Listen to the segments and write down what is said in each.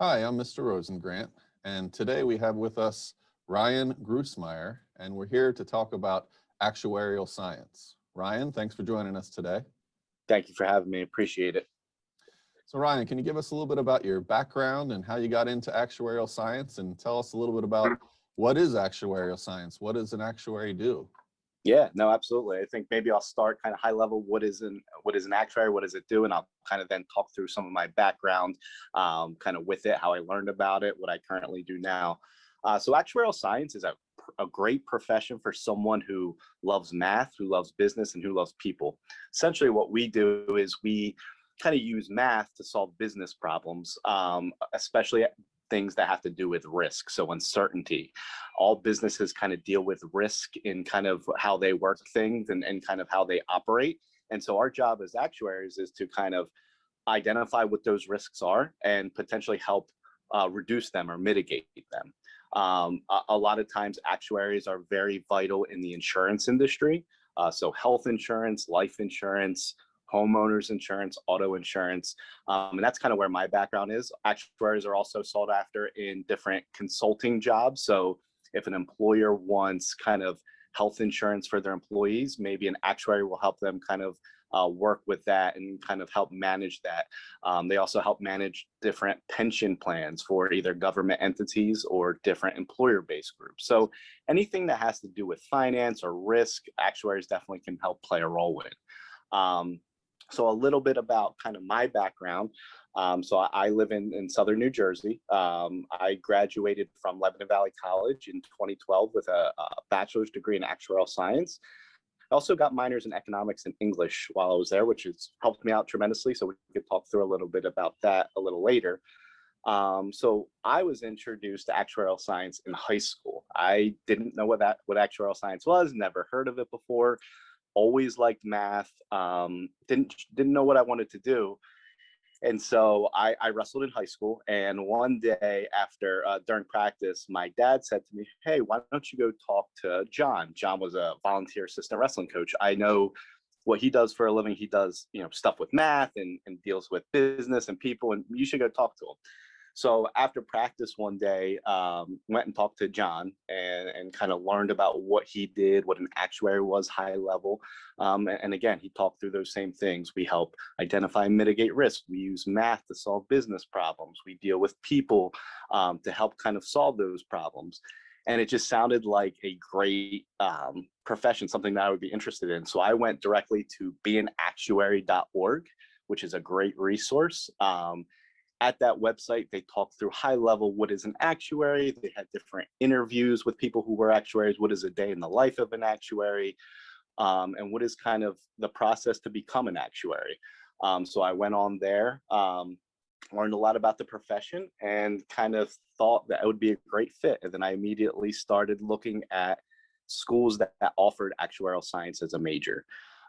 Hi, I'm Mr. Rosengrant, and today we have with us Ryan Grusmeyer, and we're here to talk about actuarial science. Ryan, thanks for joining us today. Thank you for having me. Appreciate it. So Ryan, can you give us a little bit about your background and how you got into actuarial science, and tell us a little bit about what is actuarial science? What does an actuary do? Yeah, no, absolutely. I think maybe I'll start kind of high level. What is an actuary? What does it do? And I'll kind of then talk through some of my background, kind of with it, how I learned about it, what I currently do now. So actuarial science is a great profession for someone who loves math, who loves business, and who loves people. Essentially, what we do is we kind of use math to solve business problems, especially things that have to do with risk, so uncertainty. All businesses kind of deal with risk in kind of how they work things and kind of how they operate. And so our job as actuaries is to kind of identify what those risks are and potentially help reduce them or mitigate them. A lot of times actuaries are very vital in the insurance industry. So health insurance, life insurance, homeowners insurance, auto insurance. And that's kind of where my background is. Actuaries are also sought after in different consulting jobs. So if an employer wants kind of health insurance for their employees, maybe an actuary will help them kind of work with that and kind of help manage that. They also help manage different pension plans for either government entities or different employer-based groups. So anything that has to do with finance or risk, actuaries definitely can help play a role with. So a little bit about kind of my background. So I live in Southern New Jersey. I graduated from Lebanon Valley College in 2012 with a bachelor's degree in actuarial science. I also got minors in economics and English while I was there, which has helped me out tremendously. So we could talk through a little bit about that a little later. So I was introduced to actuarial science in high school. I didn't know what actuarial science was, never heard of it before. Always liked math, didn't know what I wanted to do. And so I wrestled in high school. And one day after, during practice, my dad said to me, "Hey, why don't you go talk to John?" John was a volunteer assistant wrestling coach. I know what he does for a living. He does, stuff with math and deals with business and people, and you should go talk to him. So after practice one day, went and talked to John and kind of learned about what he did, what an actuary was high level. And again, he talked through those same things. We help identify and mitigate risk. We use math to solve business problems. We deal with people to help kind of solve those problems. And it just sounded like a great profession, something that I would be interested in. So I went directly to beanactuary.org, which is a great resource. At that website, they talked through high level, what is an actuary? They had different interviews with people who were actuaries. What is a day in the life of an actuary? And what is kind of the process to become an actuary? So I went on there, learned a lot about the profession and kind of thought that it would be a great fit. And then I immediately started looking at schools that offered actuarial science as a major.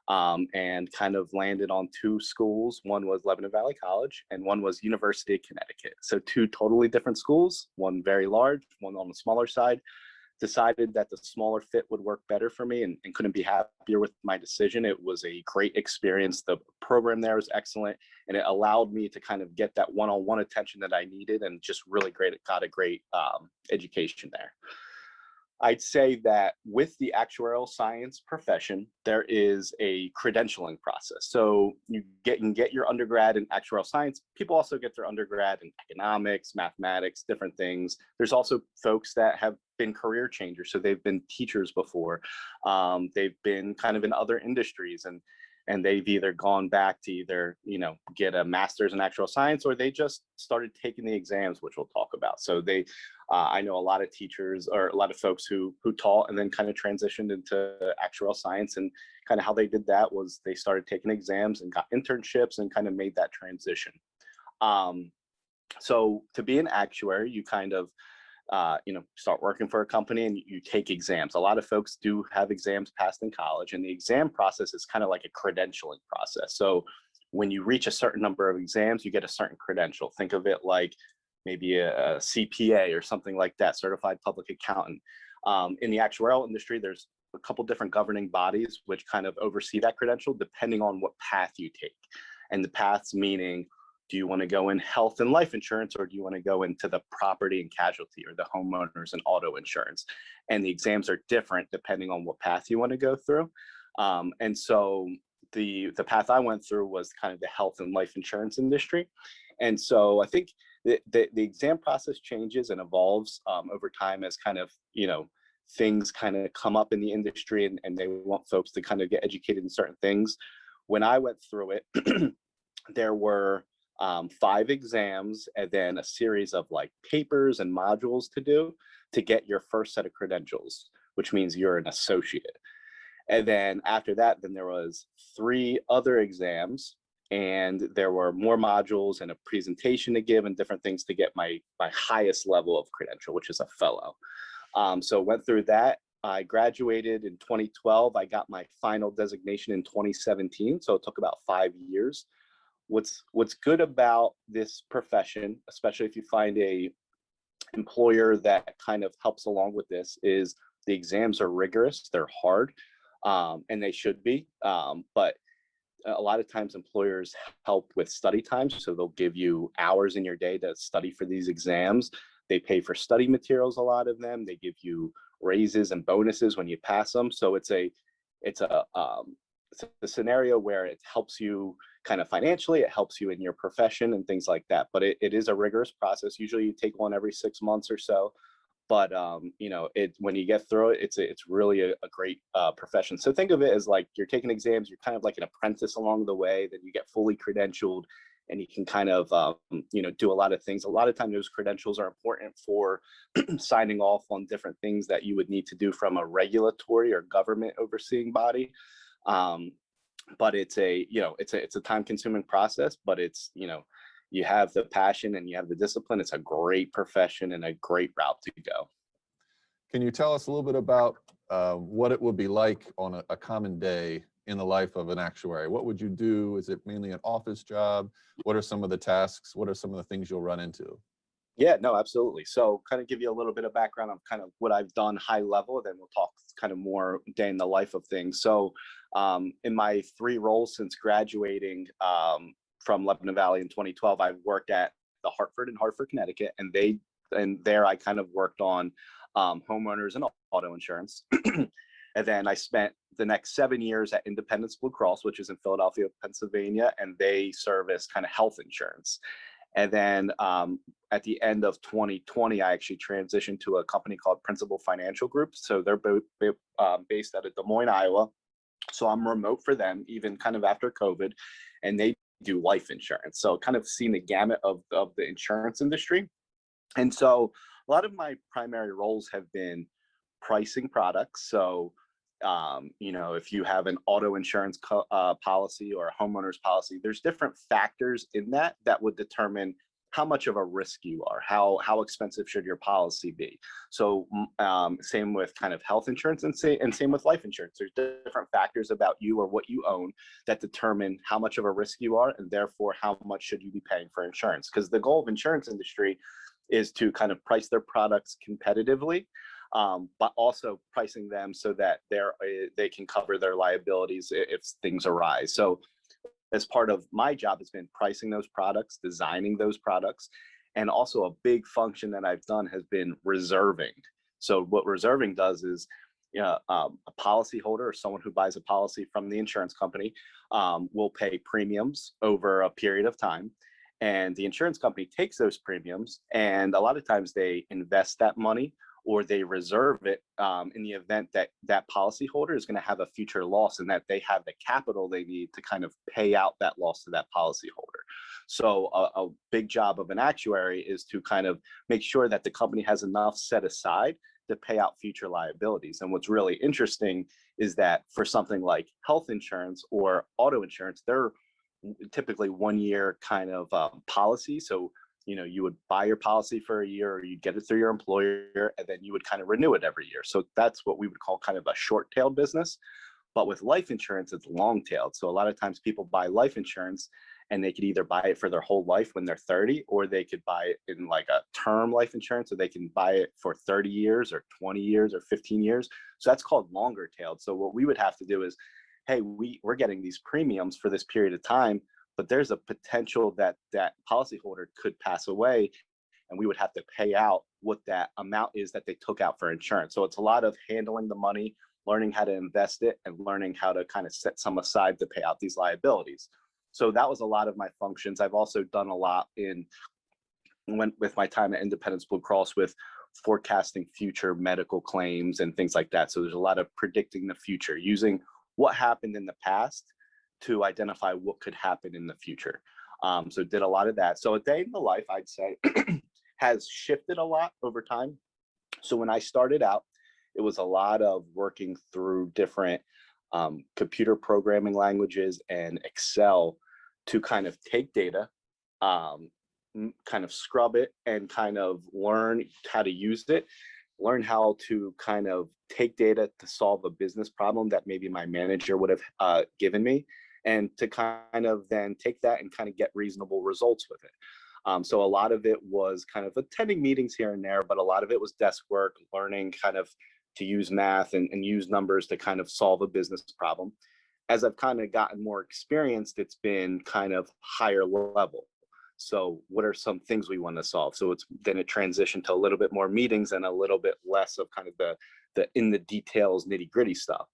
And kind of landed on two schools. One was Lebanon Valley College and one was University of Connecticut. So two totally different schools, one very large, one on the smaller side. Decided that the smaller fit would work better for me and couldn't be happier with my decision. It was a great experience. The program there was excellent and it allowed me to kind of get that one-on-one attention that I needed and just really got a great education there. I'd say that with the actuarial science profession, there is a credentialing process. So you can get your undergrad in actuarial science. People also get their undergrad in economics, mathematics, different things. There's also folks that have been career changers. So they've been teachers before. They've been kind of in other industries and they've either gone back to either, get a master's in actuarial science or they just started taking the exams, which we'll talk about. So I know a lot of teachers or a lot of folks who taught and then kind of transitioned into actuarial science, and kind of how they did that was they started taking exams and got internships and kind of made that transition. So to be an actuary, you kind of start working for a company and you take exams. A lot of folks do have exams passed in college, and the exam process is kind of like a credentialing process. So when you reach a certain number of exams, you get a certain credential. Think of it like maybe a CPA or something like that, certified public accountant. In the actuarial industry, there's a couple different governing bodies which kind of oversee that credential depending on what path you take. And the paths meaning, Do you want to go in health and life insurance, or do you want to go into the property and casualty or the homeowners and auto insurance? And the exams are different depending on what path you want to go through. And so the path I went through was kind of the health and life insurance industry. And so I think the exam process changes and evolves over time as kind of, things kind of come up in the industry, and they want folks to kind of get educated in certain things. When I went through it, there were 5 exams and then a series of like papers and modules to do to get your first set of credentials, which means you're an associate. And then after that, then there was 3 other exams, and there were more modules and a presentation to give and different things to get my highest level of credential, which is a fellow. So went through that. I graduated in 2012. I got my final designation in 2017. So it took about 5 years. What's good about this profession, especially if you find a employer that kind of helps along with this, is the exams are rigorous, they're hard, and they should be. But a lot of times employers help with study time. So they'll give you hours in your day to study for these exams. They pay for study materials, a lot of them. They give you raises and bonuses when you pass them. So it's a scenario where it helps you kind of financially, it helps you in your profession and things like that. But it is a rigorous process. Usually you take one every 6 months or so. But when you get through it, it's really a great profession. So think of it as like you're taking exams, you're kind of like an apprentice along the way, then you get fully credentialed, and you can kind of do a lot of things. A lot of times those credentials are important for signing off on different things that you would need to do from a regulatory or government overseeing body. But it's a time consuming process, but it's, you have the passion and you have the discipline. It's a great profession and a great route to go. Can you tell us a little bit about what it would be like on a common day in the life of an actuary? What would you do? Is it mainly an office job? What are some of the tasks? What are some of the things you'll run into? Yeah, no, absolutely. So kind of give you a little bit of background on kind of what I've done high level, then we'll talk kind of more day in the life of things. So in my 3 roles since graduating from Lebanon Valley in 2012, I've worked at the Hartford in Hartford, Connecticut, and there I kind of worked on homeowners and auto insurance. And then I spent the next 7 years at Independence Blue Cross, which is in Philadelphia, Pennsylvania, and they service kind of health insurance. And then at the end of 2020, I actually transitioned to a company called Principal Financial Group. So they're based out of Des Moines, Iowa. So I'm remote for them, even kind of after COVID, and they do life insurance. So kind of seen the gamut of the insurance industry. And so a lot of my primary roles have been pricing products. So if you have an auto insurance policy or a homeowner's policy, there's different factors in that would determine how much of a risk you are, how expensive should your policy be. So same with kind of health insurance and same with life insurance. There's different factors about you or what you own that determine how much of a risk you are, and therefore how much should you be paying for insurance. Because the goal of insurance industry is to kind of price their products competitively, but also pricing them so that they can cover their liabilities if things arise. So as part of my job has been pricing those products, designing those products, and also a big function that I've done has been reserving. So what reserving does is a policyholder or someone who buys a policy from the insurance company will pay premiums over a period of time. And the insurance company takes those premiums, and a lot of times they invest that money or they reserve it in the event that that policyholder is going to have a future loss, and that they have the capital they need to kind of pay out that loss to that policyholder. So a big job of an actuary is to kind of make sure that the company has enough set aside to pay out future liabilities. And what's really interesting is that for something like health insurance or auto insurance, they're typically 1 year kind of policy. So you would buy your policy for a year, or you'd get it through your employer, and then you would kind of renew it every year. So that's what we would call kind of a short-tailed business. But with life insurance, it's long-tailed. So a lot of times people buy life insurance and they could either buy it for their whole life when they're 30, or they could buy it in like a term life insurance. So they can buy it for 30 years or 20 years or 15 years. So that's called longer tailed. So what we would have to do is, hey, we're getting these premiums for this period of time, but there's a potential that that policyholder could pass away, and we would have to pay out what that amount is that they took out for insurance. So it's a lot of handling the money, learning how to invest it, and learning how to kind of set some aside to pay out these liabilities. So that was a lot of my functions. I've also done a lot with my time at Independence Blue Cross with forecasting future medical claims and things like that. So there's a lot of predicting the future, using what happened in the past to identify what could happen in the future. So did a lot of that. So a day in the life, I'd say, has shifted a lot over time. So when I started out, it was a lot of working through different computer programming languages and Excel to kind of take data, kind of scrub it, and kind of learn how to use it, learn how to kind of take data to solve a business problem that maybe my manager would have given me, and to kind of then take that and kind of get reasonable results with it. So a lot of it was kind of attending meetings here and there, but a lot of it was desk work, learning kind of to use math and use numbers to kind of solve a business problem. As I've kind of gotten more experienced, it's been kind of higher level. So what are some things we want to solve? So it's then it transitioned to a little bit more meetings and a little bit less of kind of the in the details, nitty gritty stuff.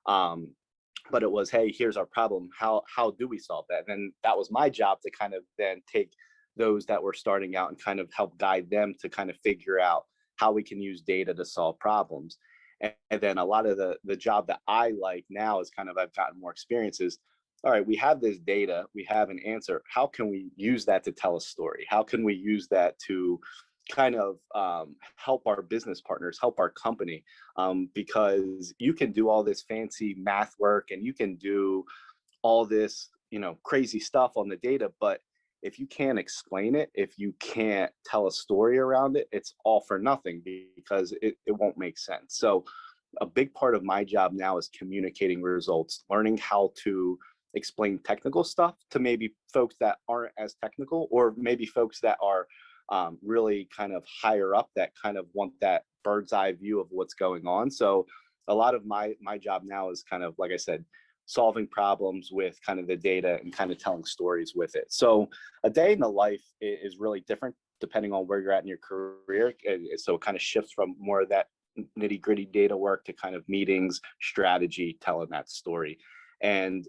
But it was, hey, here's our problem. How do we solve that? And that was my job to kind of then take those that were starting out and kind of help guide them to kind of figure out how we can use data to solve problems. And then a lot of the job that I like now is kind of, I've gotten more experiences. All right, we have this data, we have an answer. How can we use that to tell a story? How can we use that to kind of help our business partners, help our company? Because you can do all this fancy math work and you can do all this, crazy stuff on the data, but if you can't explain it, if you can't tell a story around it, it's all for nothing, because it won't make sense. So a big part of my job now is communicating results, learning how to explain technical stuff to maybe folks that aren't as technical, or maybe folks that are really kind of higher up that kind of want that bird's eye view of what's going on. So a lot of my job now is kind of, like I said, solving problems with kind of the data and kind of telling stories with it. So a day in the life is really different depending on where you're at in your career. So it kind of shifts from more of that nitty gritty data work to kind of meetings, strategy, telling that story. And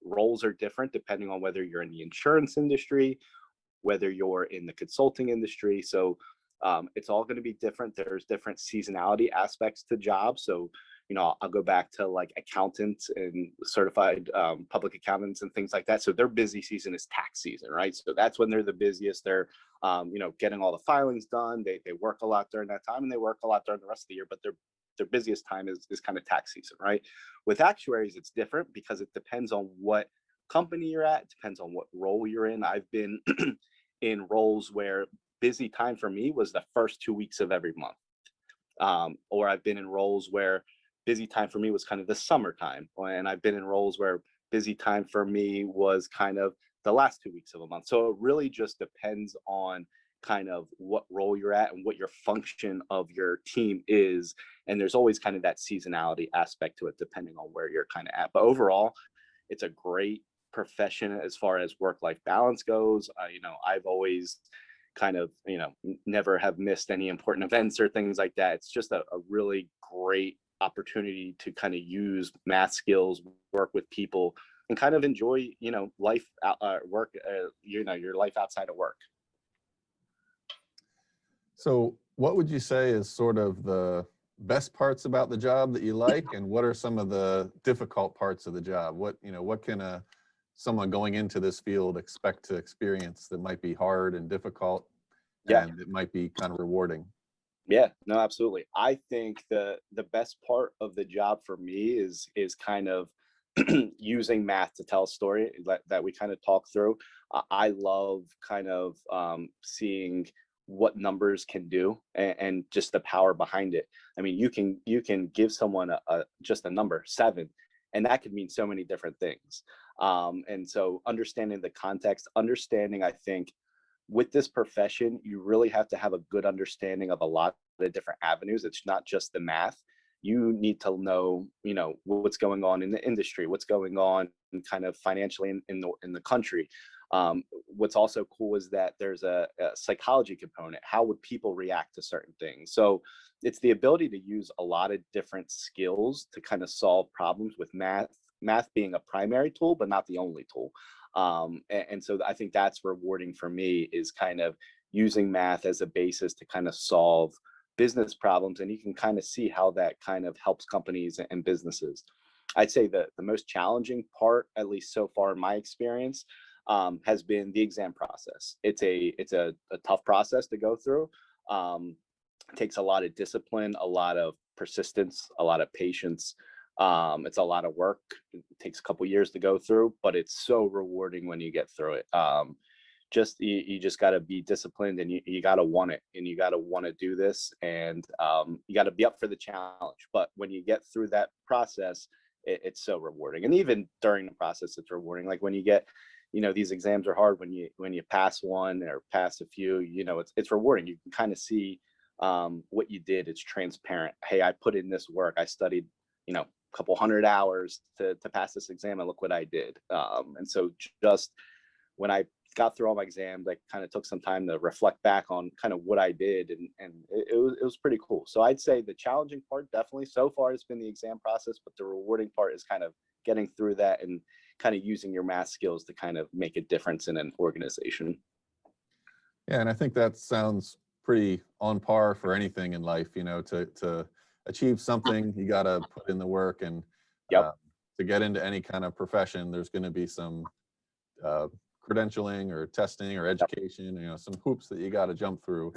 roles are different depending on whether you're in the insurance industry, whether you're in the consulting industry. So it's all going to be different. There's different seasonality aspects to jobs. So I'll go back to like accountants and certified public accountants and things like that. So their busy season is tax season, right? So that's when they're the busiest. They're, getting all the filings done. They work a lot during that time, and they work a lot during the rest of the year, but their busiest time is kind of tax season, right? With actuaries, it's different because it depends on what company you're at. It depends on what role you're in. I've been in roles where busy time for me was the first 2 weeks of every month. Or I've been in roles where busy time for me was kind of the summertime. And I've been in roles where busy time for me was kind of the last 2 weeks of a month. So it really just depends on kind of what role you're at and what your function of your team is. And there's always kind of that seasonality aspect to it, depending on where you're kind of at. But overall, it's a great profession as far as work-life balance goes. I've always kind of, never have missed any important events or things like that. It's just a really great opportunity to kind of use math skills, work with people, and kind of enjoy, life, work, your life outside of work. So what would you say is sort of the best parts about the job that you like, and what are some of the difficult parts of the job? What can someone going into this field expect to experience that might be hard and difficult, and it might be kind of rewarding? Yeah, no, absolutely. I think the best part of the job for me is kind of using math to tell a story that we kind of talk through. I love kind of seeing what numbers can do, and just the power behind it. I mean, you can give someone just a number 7, and that could mean so many different things. And so understanding the context, I think with this profession, you really have to have a good understanding of a lot of different avenues. It's not just the math. you need to know, what's going on in the industry, what's going on kind of financially in the country. What's also cool is that there's a psychology component. How would people react to certain things? So it's the ability to use a lot of different skills to kind of solve problems with math being a primary tool, but not the only tool. And so I think that's rewarding for me, is kind of using math as a basis to kind of solve business problems. And you can kind of see how that kind of helps companies and businesses. I'd say the most challenging part, at least so far in my experience, has been the exam process. It's a tough process to go through. It takes a lot of discipline, a lot of persistence, a lot of patience. It's a lot of work. It takes a couple years to go through, but it's so rewarding when you get through it. You just got to be disciplined, and you got to want it, and you got to want to do this, and you got to be up for the challenge. But when you get through that process, it's so rewarding. And even during the process, it's rewarding. Like when you get, these exams are hard. When you pass one or pass a few, it's rewarding. You can kind of see what you did. It's transparent. Hey, I put in this work. I studied, a couple 100 hours to pass this exam, and look what I did. And so just when I got through all my exams, I kind of took some time to reflect back on kind of what I did, and it was pretty cool. So I'd say the challenging part definitely so far has been the exam process, but the rewarding part is kind of getting through that and kind of using your math skills to kind of make a difference in an organization. Yeah, and I think that sounds pretty on par for anything in life. To achieve something, you got to put in the work, and Yep. to get into any kind of profession, there's going to be some credentialing or testing or education, some hoops that you got to jump through.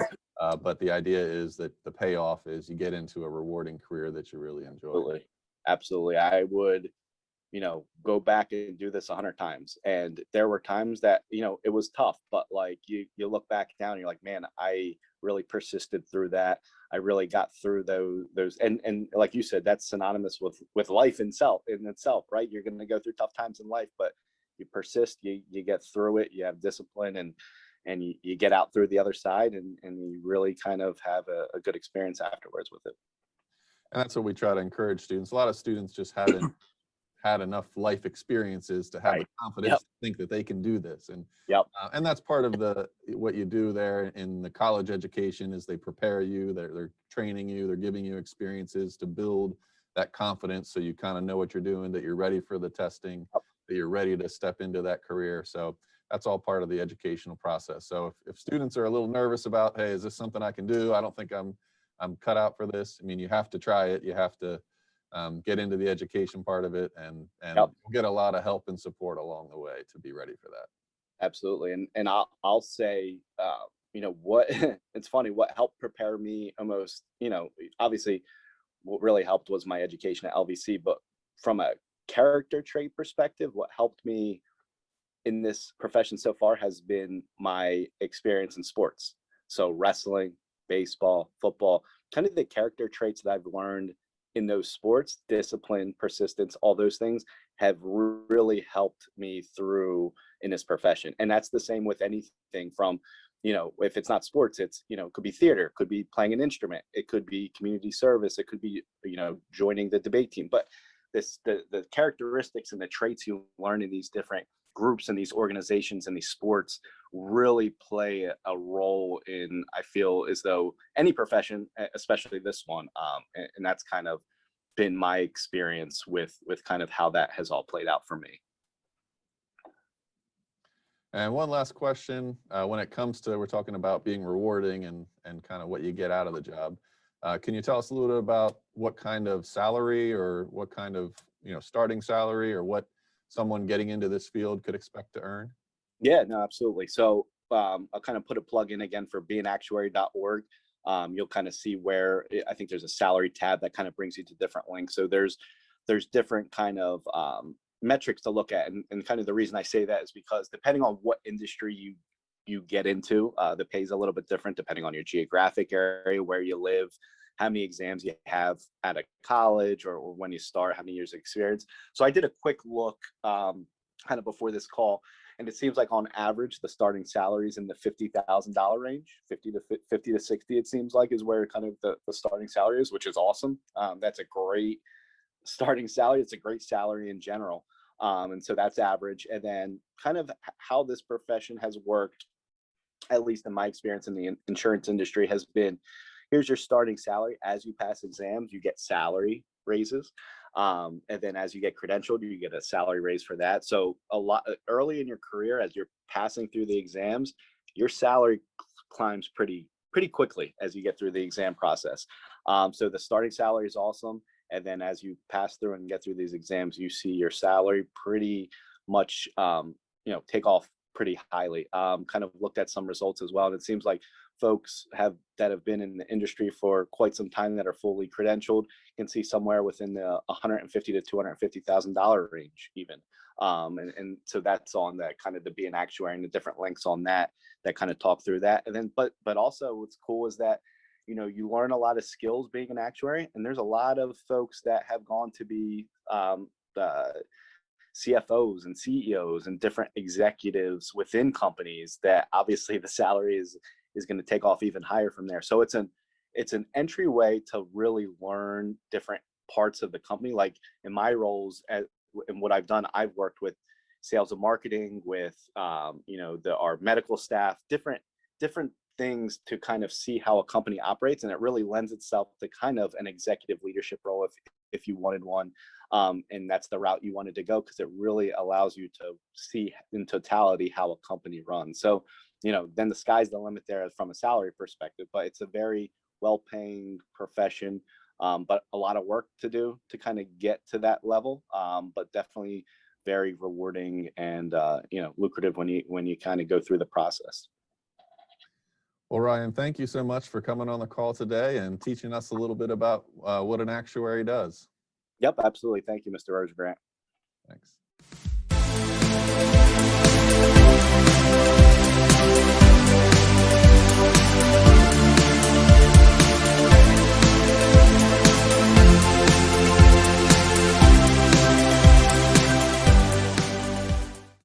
But the idea is that the payoff is you get into a rewarding career that you really enjoy. Absolutely. I would, go back and do this 100 times. And there were times that, it was tough, but like you look back down and you're like, man, I really persisted through that. I really got through those, and like you said, that's synonymous with life in itself, right? You're going to go through tough times in life, but you persist, you get through it, you have discipline, and you get out through the other side, and you really kind of have a good experience afterwards with it. And that's what we try to encourage students. A lot of students just haven't had enough life experiences to have the confidence to think that they can do this. And that's part of what you do there in the college education, is they prepare you, they're training you, they're giving you experiences to build that confidence, so you kind of know what you're doing, that you're ready for the testing, that you're ready to step into that career. So that's all part of the educational process. So if students are a little nervous about, hey, is this something I can do? I don't think I'm cut out for this. I mean, you have to try it. You have to get into the education part of it, and get a lot of help and support along the way to be ready for that. Absolutely. And I'll say, what it's funny, what helped prepare me almost, obviously what really helped was my education at LVC, but from a character trait perspective, what helped me in this profession so far has been my experience in sports. So wrestling, baseball, football, kind of the character traits that I've learned in those sports, discipline, persistence, all those things have really helped me through in this profession. And that's the same with anything from, if it's not sports, it's, it could be theater, it could be playing an instrument, it could be community service, it could be, joining the debate team. But the characteristics and the traits you learn in these different groups and these organizations and these sports really play a role in, I feel as though any profession, especially this one. And that's kind of been my experience with kind of how that has all played out for me. And one last question, when it comes to, we're talking about being rewarding and kind of what you get out of the job. Can you tell us a little bit about what kind of salary, or what kind of, starting salary, or what someone getting into this field could expect to earn? Yeah, no, absolutely. So I'll kind of put a plug in again for beingactuary.org. You'll kind of see where I think there's a salary tab that kind of brings you to different links. So there's different kind of metrics to look at. And kind of the reason I say that is because depending on what industry you get into, the pay is a little bit different depending on your geographic area, where you live, how many exams you have at a college, or when you start, how many years of experience. So I did a quick look kind of before this call, and it seems like on average the starting salary is in the $50,000 range, 50 to 60. It seems like is where kind of the starting salary is, which is awesome. That's a great starting salary. It's a great salary in general, and so that's average. And then kind of how this profession has worked, at least in my experience in the insurance industry, has been, here's your starting salary. As you pass exams, you get salary raises. And then as you get credentialed, you get a salary raise for that. So a lot early in your career, as you're passing through the exams, your salary climbs pretty quickly as you get through the exam process. So the starting salary is awesome. And then as you pass through and get through these exams, you see your salary pretty much, take off pretty highly. Kind of looked at some results as well. And it seems like folks that have been in the industry for quite some time that are fully credentialed can see somewhere within the $150,000 to $250,000 range even. And so that's on that kind of the be an actuary, and the different links on that kind of talk through that. And then, but also what's cool is that, you learn a lot of skills being an actuary, and there's a lot of folks that have gone to be CFOs and CEOs and different executives within companies that obviously the salary is going to take off even higher from there. So it's an entryway to really learn different parts of the company. Like in my roles and what I've done, I've worked with sales and marketing, with our medical staff, different things to kind of see how a company operates, and it really lends itself to kind of an executive leadership role if you wanted one, and that's the route you wanted to go, because it really allows you to see in totality how a company runs. So then the sky's the limit there from a salary perspective, but it's a very well-paying profession, but a lot of work to do to kind of get to that level, but definitely very rewarding and lucrative when you kind of go through the process. Well, Ryan, thank you so much for coming on the call today and teaching us a little bit about what an actuary does. Yep, absolutely. Thank you, Mr. Rosegrant. Thanks.